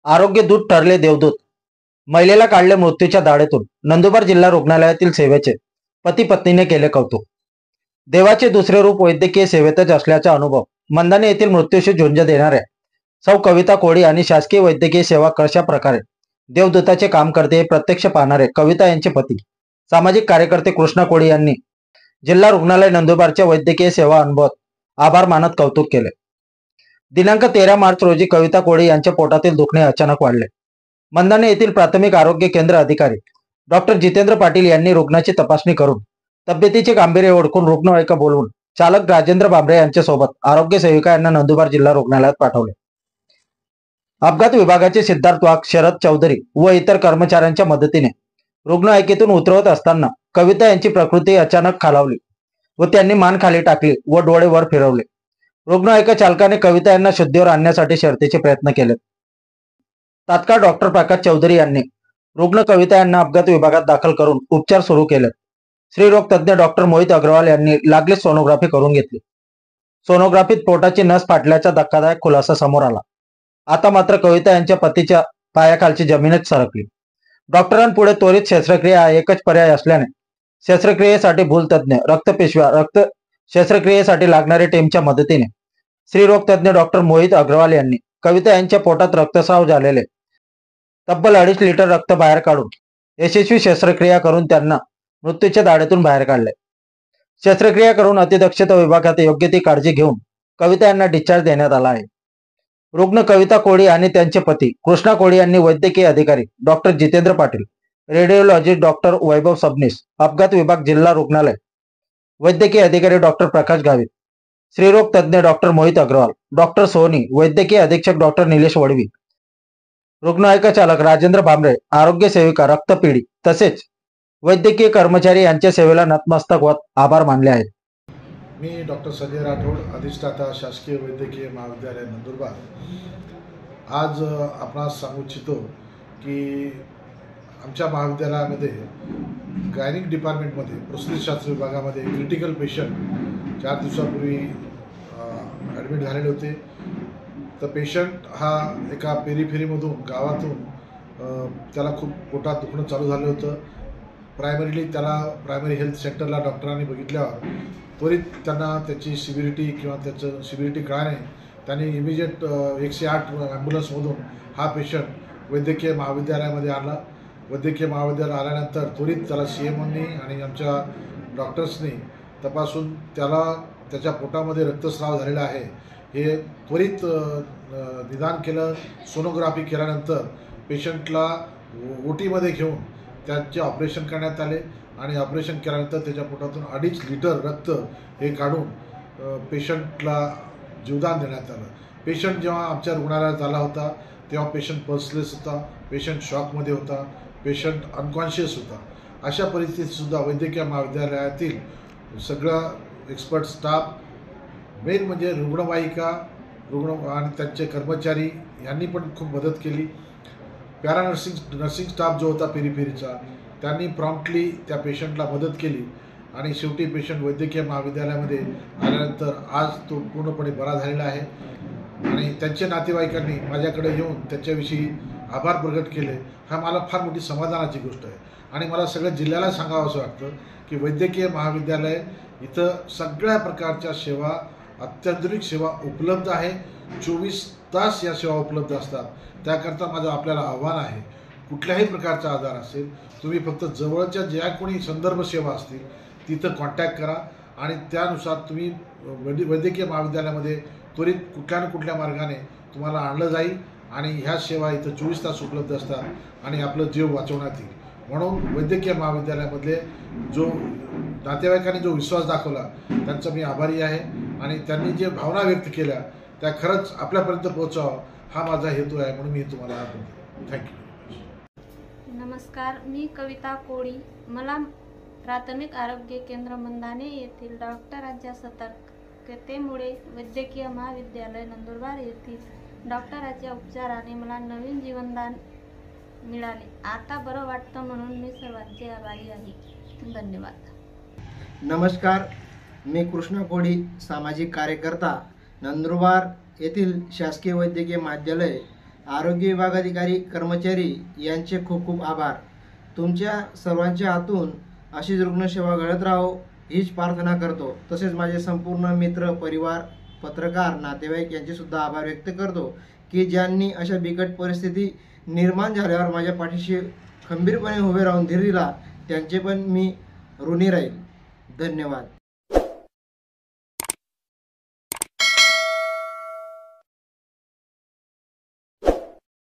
आरोग्य दूत ठरले देवदूत. महिलेला काढले मृत्यूच्या दाढेतून. नंदुरबार जिल्हा रुग्णालयातील सेवेचे पती पत्नीने केले कौतुक. देवाचे दुसरे रूप वैद्यकीय सेवेतच असल्याचा अनुभव मंदाने येथील मृत्यूशी झुंज देणाऱ्या सौ कविता कोळी आणि शासकीय वैद्यकीय सेवा कशा प्रकारे देवदूताचे काम करते हे प्रत्यक्ष पाहणारे कविता यांचे पती सामाजिक कार्यकर्ते कृष्णा कोळी यांनी जिल्हा रुग्णालय नंदुरबारच्या वैद्यकीय सेवा अनुभवात आभार मानत कौतुक केले. दिनांक 13 मार्च रोजी कविता कोळी यांच्या पोटातील दुखणे अचानक वाढले. मंदाने येथील प्राथमिक आरोग्य केंद्र अधिकारी डॉक्टर जितेंद्र पाटील यांनी रुग्णाची तपासणी करून तब्येतीचे गांभीर्य ओळखून रुग्णवाहिका बोलवून चालक राजेंद्र बांबरे यांच्यासोबत आरोग्य सेविका यांना नंदुरबार जिल्हा रुग्णालयात पाठवले. अपघात विभागाचे सिद्धार्थ वाघ, शरद चौधरी व इतर कर्मचाऱ्यांच्या मदतीने रुग्णवाहिकेतून उतरवत असताना कविता यांची प्रकृती अचानक खालावली व त्यांनी मान खाली टाकली व डोळे वर फिरवले. रुग्णवाहिका चालकाने कविता यांना शुद्धीवर आणण्यासाठी शर्थीचे प्रयत्न केले. तात्काळ डॉक्टर प्रकाश चौधरी यांनी रुग्ण कविता यांना अपघात विभागात दाखल करून उपचार सुरू केले. स्त्रीरोग तज्ज्ञ डॉक्टर मोहित अग्रवाल यांनी लागलीच सोनोग्राफी करून घेतली. सोनोग्राफीत पोटाची नस फाटल्याचा धक्कादायक खुलासा समोर आला. आता मात्र कविता यांच्या पतीच्या पायाखालची जमीनच सरकली. डॉक्टरांपुढे त्वरित शस्त्रक्रिया हा एकच पर्याय असल्याने शस्त्रक्रियेसाठी भूलतज्ञ, रक्तपिशव्या, शस्त्रक्रियेसाठी लागणारे टीमच्या मदतीने स्त्रीरोग तज्ज्ञ डॉक्टर मोहित अग्रवाल यांनी कविता यांच्या पोटात रक्तस्राव झालेले तब्बल 2.5 लिटर रक्त बाहेर काढून यशस्वी शस्त्रक्रिया करून त्यांना मृत्यूच्या दाढेतून बाहेर काढले. शस्त्रक्रिया करून अतिदक्षता विभागात योग्य ती काळजी घेऊन कविता यांना डिस्चार्ज देण्यात आला आहे. रुग्ण कविता कोळी आणि त्यांचे पती कृष्णा कोळी यांनी वैद्यकीय अधिकारी doctor Jitendra Patil, radiologist doctor Vaibhav Sabnis, अपघात विभाग जिल्हा रुग्णालय वैद्यकीय अधिकारी डॉक्टर प्रकाश गावित, स्त्रीरोग तज्ज्ञ डॉक्टर मोहित अग्रवाल, डॉक्टर सोनी, वैद्यकीय अधीक्षक डॉक्टर निलेश वडवी, रुग्णवाहिका चालक राजेंद्र बांबरे, आरोग्य सेविका, रक्तपिढी तसेच वैद्यकीय कर्मचारी यांच्या सेवेला नतमस्तक होत आभार मानले आहेत. मी डॉक्टर संजय राठोड, अधिष्ठाता शासकीय वैद्यकीय महाविद्यालय नंदुरबार. आज आपणास सांगू इच्छितो की आमच्या महाविद्यालयामध्ये गायनिक डिपार्टमेंटमध्ये प्रसूतीशास्त्र विभागामध्ये क्रिटिकल पेशंट 4 दिवसापूर्वी ॲडमिट झालेले होते. तर पेशंट हा एका पेरीफेरीमधून गावातून त्याला खूप पोटात दुखणं चालू झालं होतं. प्रायमरीली त्याला प्रायमरी हेल्थ सेंटरला डॉक्टरांनी बघितल्यावर त्वरित त्यांना त्याची सिव्हिरिटी किंवा त्याचं सिव्हिरिटी कळाने त्यांनी इमिजिएट 108 ॲम्ब्युलन्समधून हा पेशंट वैद्यकीय महाविद्यालयामध्ये आणला. वैद्यकीय महाविद्यालयात आल्यानंतर त्वरित त्याला CMOनी आणि आमच्या डॉक्टर्सनी तपासून त्याला त्याच्या पोटामध्ये रक्तस्राव झालेला आहे हे त्वरित निदान केलं. सोनोग्राफी केल्यानंतर पेशंटला OTमध्ये घेऊन त्याचे ऑपरेशन करण्यात आले आणि ऑपरेशन केल्यानंतर त्याच्या पोटातून 2.5 लिटर रक्त हे काढून पेशंटला जीवदान देण्यात आलं. पेशंट जेव्हा आमच्या रुग्णालयात आला होता तेव्हा पेशंट पल्सलेस होता, पेशंट शॉकमध्ये होता, पेशंट अनकॉन्शियस होता. अशा परिस्थितीतसुद्धा वैद्यकीय महाविद्यालयातील सगळा एक्सपर्ट स्टाफ, मेन म्हणजे रुग्णवाहिका आणि त्यांचे कर्मचारी यांनी पण खूप मदत केली. नर्सिंग स्टाफ जो होता पेरीफेरीचा त्यांनी प्रॉम्प्टली त्या पेशंटला मदत केली आणि शेवटी पेशंट वैद्यकीय महाविद्यालयामध्ये आल्यानंतर आज तो पूर्णपणे बरा झालेला आहे. आणि त्यांच्या नातेवाईकांनी माझ्याकडे येऊन त्याच्याविषयी आभार प्रकट केले. हा मला फार मोठी समाधानाची गोष्ट आहे. आणि मला सगळ्या जिल्ह्याला सांगावं असं वाटतं की वैद्यकीय महाविद्यालय इथं सगळ्या प्रकारच्या सेवा, अत्याधुनिक सेवा उपलब्ध आहे. 24 तास या सेवा उपलब्ध असतात. त्याकरता माझं आपल्याला आव्हान आहे, कुठल्याही प्रकारचा आजार असेल तुम्ही फक्त जवळच्या ज्या कोणी संदर्भ सेवा असतील तिथं कॉन्टॅक्ट करा आणि त्यानुसार तुम्ही वैद्यकीय महाविद्यालयामध्ये त्वरित कुठल्या मार्गाने तुम्हाला आणलं जाईल आणि ह्या सेवा इथं 24 तास उपलब्ध असतात आणि आपलं जीव वाचवण्यात येईल. म्हणून वैद्यकीय महाविद्यालयामधले जो नातेवाईकांनी जो विश्वास दाखवला त्यांचा मी आभारी आहे आणि त्यांनी जे भावना व्यक्त केल्या त्या खरंच आपल्यापर्यंत पोहोचावं हा माझा हेतू आहे. म्हणून मी तुम्हाला थँक्यू. नमस्कार, मी कविता कोळी. मला प्राथमिक आरोग्य केंद्र मंदाने येथील डॉक्टरांच्या सतर्कतेमुळे वैद्यकीय महाविद्यालय नंदुरबार येथील डॉक्टरांच्या उपचाराने मला नवीन जीवनदान मिळाले. आता बरं वाटतं म्हणून मी सर्वांचे आभारी आहे. धन्यवाद. नमस्कार, मी कृष्णा कोळी, सामाजिक कार्यकर्ता, नंदुरबार येथील शासकीय वैद्यकीय महाविद्यालय आरोग्य विभाग अधिकारी कर्मचारी यांचे खूप खूप आभार. तुमच्या सर्वांच्या हातून अशीच रुग्णसेवा घडत राहो हीच प्रार्थना करतो. तसेच माझे संपूर्ण मित्र परिवार पत्रकार नातेवाईक यांचे सुद्धा आभार व्यक्त करतो की ज्यांनी अशा बिकट परिस्थिती निर्माण झाल्यावर माझ्या पाठीशी खंबीरपणे उभे राहून धीर दिला. त्यांचे पण मी ऋणी राहील. धन्यवाद.